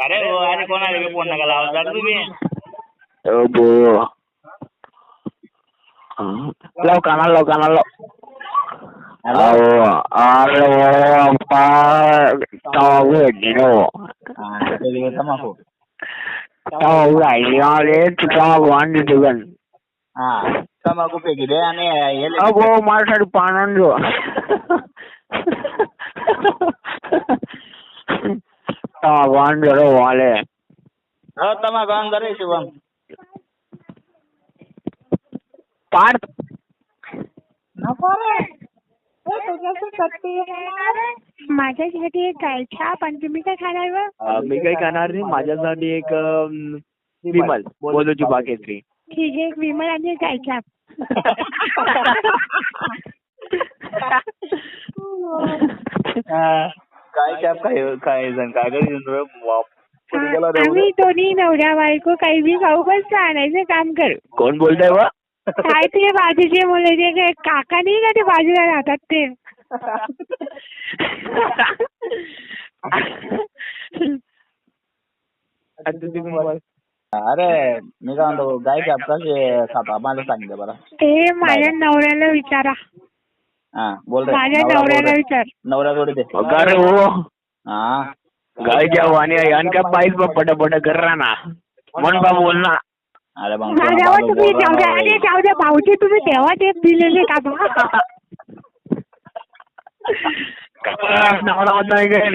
अरे हो, अरे कोणाला फोन नका लावत जा तुम्ही. लाव कानाला लाव. तमाखू तमाखू पैकी दे आणि माझ्यासाठी पान जो वाले तमाखू अंग रे शिवम. पार्थ नको रे, माझ्यासाठी एक गायछाप आणि तुम्ही काय खाणार व? मी काही खाणार नाही. माझ्यासाठी एक विमल बोलूची बाकेत्री. ठीक आहे, एक विमल आणि एक गायछाप. काय छाप काय जण काय आम्ही दोन्ही नवऱ्या बायको काही बी खाऊ, पण आणायचं काम करू. कोण बोलताय बा? काय ते बाजूचे मुलं जे काका नाही का ते बाजूला राहतात ते. अरे मी काय म्हणतो गाय छाप कसे खाता मला सांगितलं बरं. ते माझ्या नवऱ्याला विचारा. हा बोल रे. माझ्या नवऱ्याला विचार. नवरा जोडी दे. अरे हो हा गाय जाऊ आणि का पाहिज पटापट कर रहा ना म्हण बा बोल ना. अरे तुम्ही जाऊ द्या भाऊजी, तुम्ही तेव्हा ते दिलेले का बा? नवरा होत नाही काय.